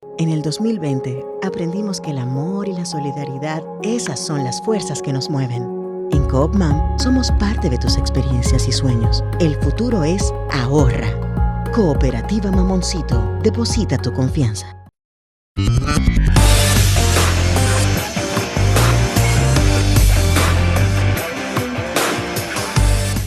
En el 2020 aprendimos que el amor y la solidaridad, esas son las fuerzas que nos mueven. En Coop Mam somos parte de tus experiencias y sueños. El futuro es ahorra. Cooperativa Mamoncito, deposita tu confianza.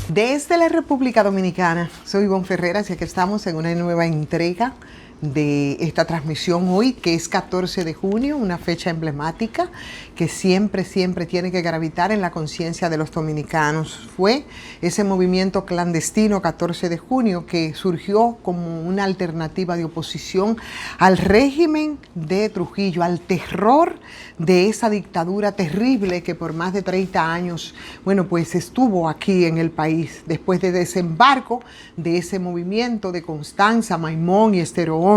Desde la República Dominicana, soy Ivonne Ferreras y aquí estamos en una nueva entrega de esta transmisión hoy, que es 14 de junio, una fecha emblemática que siempre tiene que gravitar en la conciencia de los dominicanos. Fue ese movimiento clandestino 14 de junio que surgió como una alternativa de oposición al régimen de Trujillo, al terror de esa dictadura terrible que por más de 30 años, bueno, pues estuvo aquí en el país. Después de desembarco de ese movimiento de Constanza, Maimón y Estero Hondo,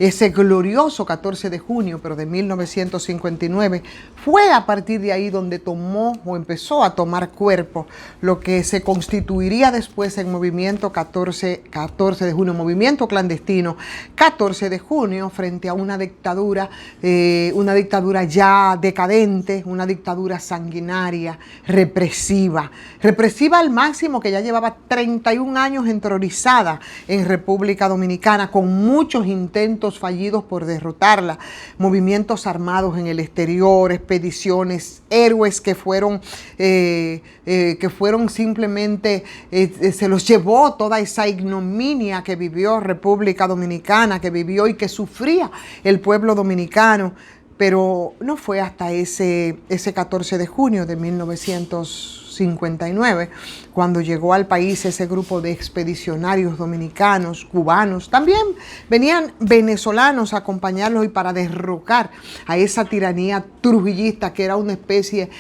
ese glorioso 14 de junio, pero de 1959, fue a partir de ahí donde tomó o empezó a tomar cuerpo lo que se constituiría después en movimiento 14 de junio, movimiento clandestino 14 de junio, frente a una dictadura ya decadente, una dictadura sanguinaria, represiva al máximo, que ya llevaba 31 años entrorizada en República Dominicana, con muchos intentos fallidos por derrotarla, movimientos armados en el exterior, expediciones, héroes que fueron simplemente, se los llevó toda esa ignominia que vivió República Dominicana, que vivió y que sufría el pueblo dominicano. Pero no fue hasta ese 14 de junio de 1959 cuando llegó al país ese grupo de expedicionarios dominicanos, cubanos, también venían venezolanos a acompañarlos y para derrocar a esa tiranía trujillista que era una especie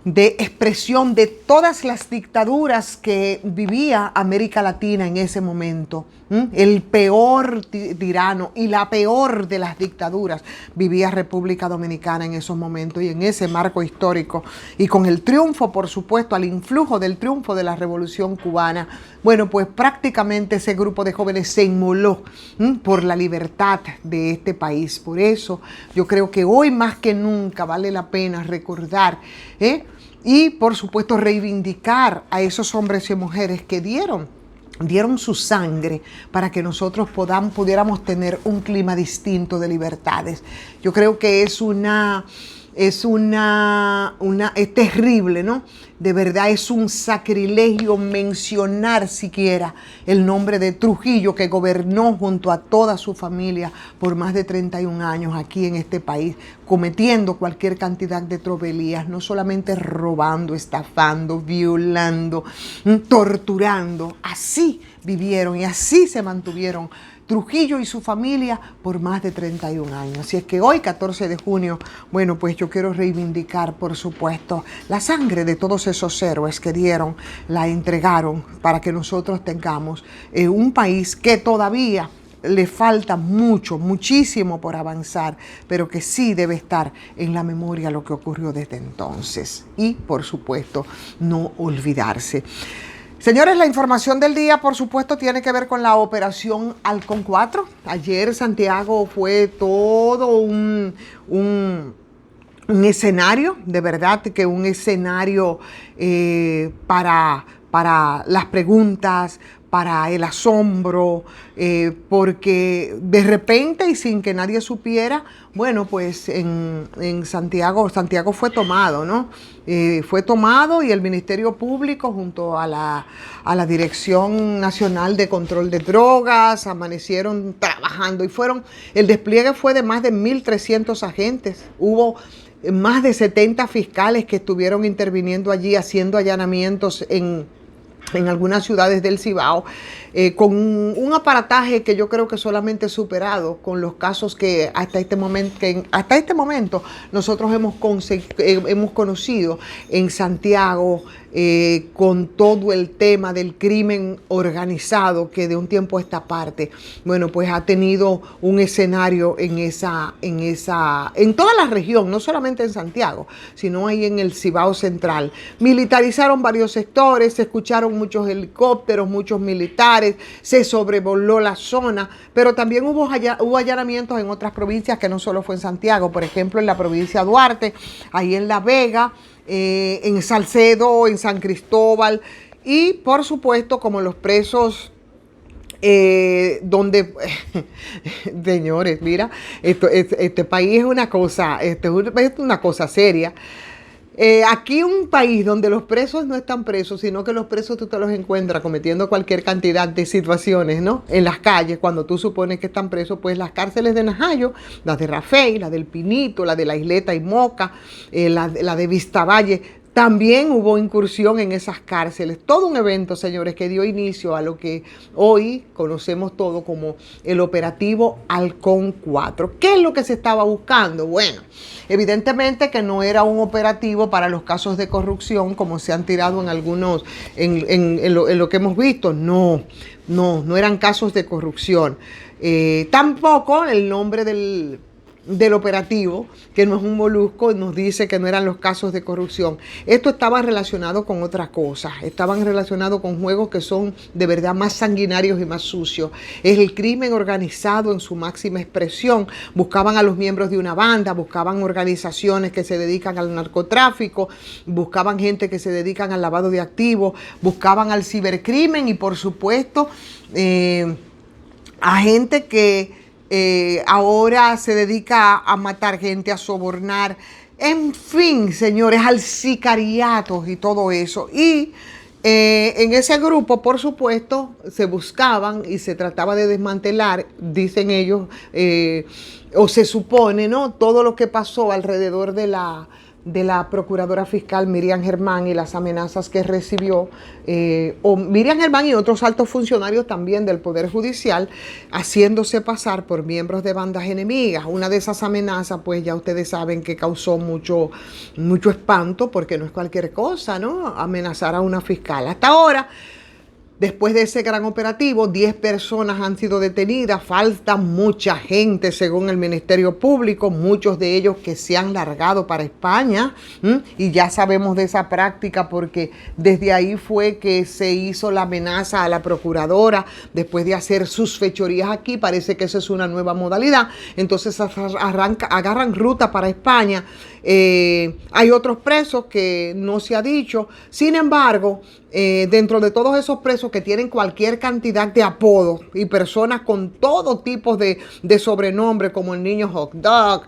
de expresión de todas las dictaduras que vivía América Latina en ese momento. El peor tirano y la peor de las dictaduras vivía República Dominicana en esos momentos, y en ese marco histórico y con el triunfo, por supuesto, al influjo del triunfo de la Revolución Cubana, bueno, pues prácticamente ese grupo de jóvenes se inmoló por la libertad de este país. Por eso yo creo que hoy más que nunca vale la pena recordar y por supuesto reivindicar a esos hombres y mujeres que dieron su sangre para que nosotros pudiéramos tener un clima distinto de libertades. Yo creo que es terrible, ¿no? De verdad es un sacrilegio mencionar siquiera el nombre de Trujillo, que gobernó junto a toda su familia por más de 31 años aquí en este país, cometiendo cualquier cantidad de tropelías, no solamente robando, estafando, violando, torturando. Así vivieron y así se mantuvieron Trujillo y su familia por más de 31 años. Así es que hoy, 14 de junio, bueno, pues yo quiero reivindicar, por supuesto, la sangre de todos esos héroes que la entregaron para que nosotros tengamos un país que todavía le falta muchísimo por avanzar, pero que sí debe estar en la memoria lo que ocurrió desde entonces. Y, por supuesto, no olvidarse. Señores, la información del día, por supuesto, tiene que ver con la operación Halcón 4. Ayer Santiago fue todo un escenario, de verdad que un escenario para las preguntas, para el asombro, porque de repente y sin que nadie supiera, bueno, pues en Santiago fue tomado, ¿no? Fue tomado y el Ministerio Público junto a la Dirección Nacional de Control de Drogas amanecieron trabajando y el despliegue fue de más de 1.300 agentes. Hubo más de 70 fiscales que estuvieron interviniendo allí, haciendo allanamientos en algunas ciudades del Cibao, con un aparataje que yo creo que solamente superado con los casos que hasta este momento nosotros hemos conocido en Santiago, con todo el tema del crimen organizado que de un tiempo a esta parte, bueno, pues ha tenido un escenario en toda la región, no solamente en Santiago, sino ahí en el Cibao Central. Militarizaron varios sectores, se escucharon muchos helicópteros, muchos militares, se sobrevoló la zona, pero también hubo allanamientos en otras provincias que no solo fue en Santiago, por ejemplo en la provincia de Duarte, ahí en La Vega, en Salcedo, en San Cristóbal y por supuesto como los presos donde, señores, mira, este país es una cosa, es una cosa seria. Aquí un país donde los presos no están presos, sino que los presos tú te los encuentras cometiendo cualquier cantidad de situaciones, ¿no? En las calles, cuando tú supones que están presos, pues las cárceles de Najayo, las de Rafey, la del Pinito, la de la Isleta y Moca, la de Vistavalle, también hubo incursión en esas cárceles. Todo un evento, señores, que dio inicio a lo que hoy conocemos todo como el operativo Halcón 4. ¿Qué es lo que se estaba buscando? Bueno, evidentemente que no era un operativo para los casos de corrupción como se han tirado en algunos, en lo que hemos visto. No eran casos de corrupción. Tampoco el nombre del operativo, que no es un molusco, nos dice que no eran los casos de corrupción. Esto estaba relacionado con otras cosas, estaban relacionados con juegos que son de verdad más sanguinarios y más sucios. Es el crimen organizado en su máxima expresión. Buscaban a los miembros de una banda, buscaban organizaciones que se dedican al narcotráfico, buscaban gente que se dedican al lavado de activos, buscaban al cibercrimen y por supuesto a gente que ahora se dedica a matar gente, a sobornar, en fin, señores, al sicariato y todo eso. Y en ese grupo, por supuesto, se buscaban y se trataba de desmantelar, dicen ellos, o se supone, ¿no? Todo lo que pasó alrededor de la procuradora fiscal Miriam Germán y las amenazas que recibió, o Miriam Germán y otros altos funcionarios también del Poder Judicial, haciéndose pasar por miembros de bandas enemigas. Una de esas amenazas, pues ya ustedes saben que causó mucho espanto, porque no es cualquier cosa, ¿no? Amenazar a una fiscal. Hasta ahora, después de ese gran operativo, 10 personas han sido detenidas, falta mucha gente según el Ministerio Público, muchos de ellos que se han largado para España, y ya sabemos de esa práctica porque desde ahí fue que se hizo la amenaza a la procuradora después de hacer sus fechorías aquí. Parece que esa es una nueva modalidad, entonces agarran ruta para España. Hay otros presos que no se ha dicho, sin embargo, dentro de todos esos presos que tienen cualquier cantidad de apodos y personas con todo tipo de sobrenombre, como el niño hot dog,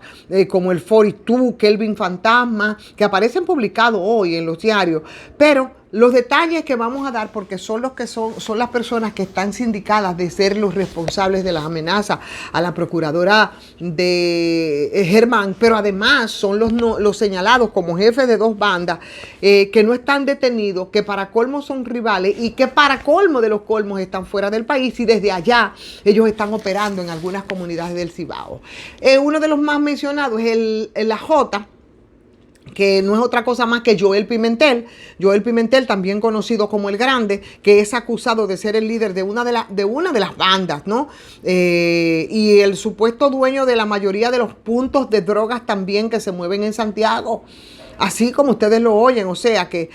como el 42, Kelvin Fantasma, que aparecen publicados hoy en los diarios, pero los detalles que vamos a dar, porque son las personas que están sindicadas de ser los responsables de las amenazas a la procuradora de Germán, pero además son los señalados como jefes de 2 bandas que no están detenidos, que para colmo son rivales y que para colmo de los colmos están fuera del país, y desde allá ellos están operando en algunas comunidades del Cibao. Uno de los más mencionados es la J, que no es otra cosa más que Joel Pimentel. Joel Pimentel, también conocido como El Grande, que es acusado de ser el líder de una de las bandas, ¿no? Y el supuesto dueño de la mayoría de los puntos de drogas también que se mueven en Santiago. Así como ustedes lo oyen, o sea que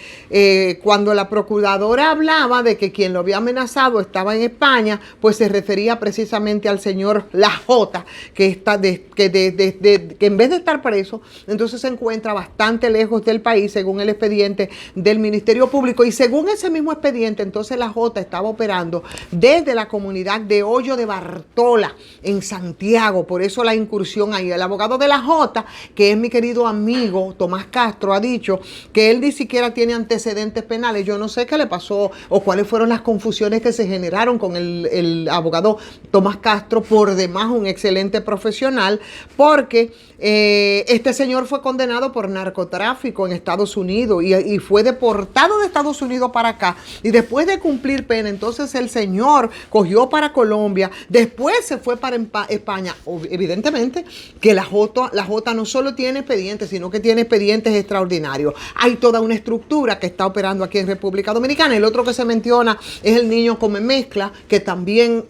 cuando la procuradora hablaba de que quien lo había amenazado estaba en España, pues se refería precisamente al señor La Jota, que en vez de estar preso, entonces se encuentra bastante lejos del país, según el expediente del Ministerio Público. Y según ese mismo expediente, entonces La Jota estaba operando desde la comunidad de Hoyo de Bartola, en Santiago. Por eso la incursión ahí. El abogado de La Jota, que es mi querido amigo Tomás Castro, ha dicho que él ni siquiera tiene antecedentes penales. Yo no sé qué le pasó o cuáles fueron las confusiones que se generaron con el abogado Tomás Castro, por demás un excelente profesional, porque este señor fue condenado por narcotráfico en Estados Unidos y fue deportado de Estados Unidos para acá, y después de cumplir pena, entonces el señor cogió para Colombia, después se fue para España. Evidentemente que la Jota no solo tiene expedientes, sino que tiene expedientes extraordinario. Hay toda una estructura que está operando aquí en República Dominicana. El otro que se menciona es el niño come mezcla, que también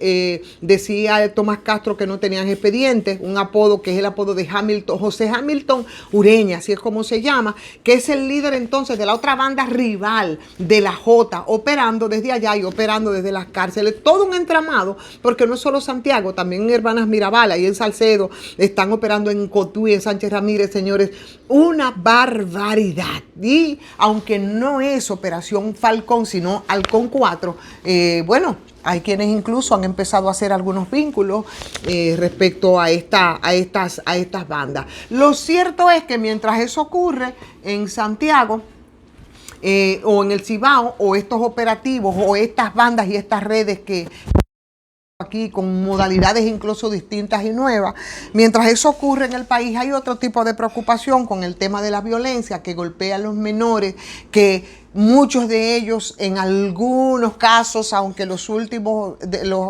decía Tomás Castro que no tenían expedientes, un apodo que es el apodo de Hamilton, José Hamilton Ureña, así es como se llama, que es el líder entonces de la otra banda rival de la J, operando desde allá y operando desde las cárceles. Todo un entramado, porque no es solo Santiago, también en Hermanas Mirabal, ahí en Salcedo, están operando en Cotuí, en Sánchez Ramírez, señores, una barbaridad. Y aunque no es Operación Falcón, sino Halcón 4, bueno, hay quienes incluso han empezado a hacer algunos vínculos respecto a estas bandas. Lo cierto es que mientras eso ocurre en Santiago, o en el Cibao, o estos operativos, o estas bandas y estas redes que aquí con modalidades incluso distintas y nuevas, mientras eso ocurre en el país, hay otro tipo de preocupación con el tema de la violencia que golpea a los menores, que muchos de ellos en algunos casos, aunque los últimos,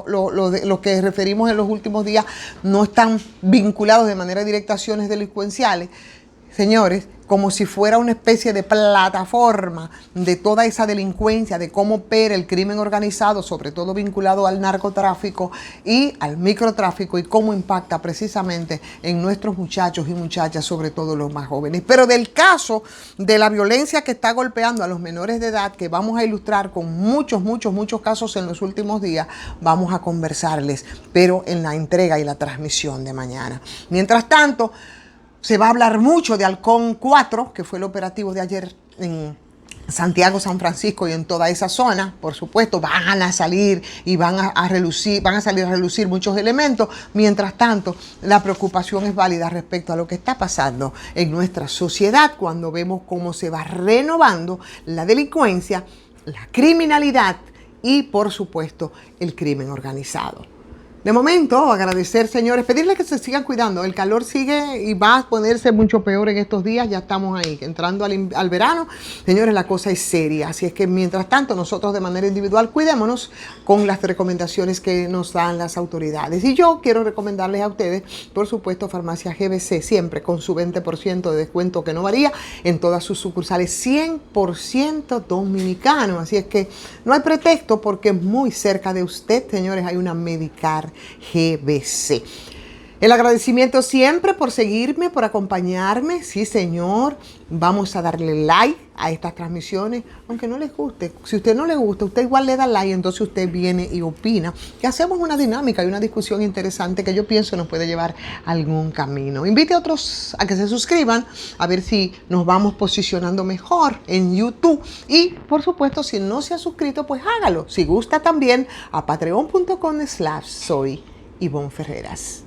los que referimos en los últimos días, no están vinculados de manera directa a acciones delincuenciales, señores, como si fuera una especie de plataforma de toda esa delincuencia, de cómo opera el crimen organizado, sobre todo vinculado al narcotráfico y al microtráfico, y cómo impacta precisamente en nuestros muchachos y muchachas, sobre todo los más jóvenes. Pero del caso de la violencia que está golpeando a los menores de edad, que vamos a ilustrar con muchos casos en los últimos días, vamos a conversarles, pero en la entrega y la transmisión de mañana. Mientras tanto, se va a hablar mucho de Halcón 4, que fue el operativo de ayer en Santiago, San Francisco y en toda esa zona. Por supuesto, van a salir y van a salir a relucir muchos elementos. Mientras tanto, la preocupación es válida respecto a lo que está pasando en nuestra sociedad cuando vemos cómo se va renovando la delincuencia, la criminalidad y, por supuesto, el crimen organizado. De momento, agradecer, señores, pedirles que se sigan cuidando. El calor sigue y va a ponerse mucho peor en estos días. Ya estamos ahí, entrando al verano. Señores, la cosa es seria. Así es que, mientras tanto, nosotros de manera individual cuidémonos con las recomendaciones que nos dan las autoridades. Y yo quiero recomendarles a ustedes, por supuesto, Farmacia GBC, siempre con su 20% de descuento que no varía en todas sus sucursales, 100% dominicano. Así es que no hay pretexto, porque muy cerca de usted, señores, hay una Medicar GBC. El agradecimiento siempre por seguirme, por acompañarme. Sí, señor. Vamos a darle like a estas transmisiones, aunque no les guste. Si a usted no le gusta, usted igual le da like, entonces usted viene y opina. Que hacemos una dinámica y una discusión interesante que yo pienso nos puede llevar a algún camino. Invite a otros a que se suscriban, a ver si nos vamos posicionando mejor en YouTube. Y, por supuesto, si no se ha suscrito, pues hágalo. Si gusta también, a patreon.com/soy Ivonne Ferreras.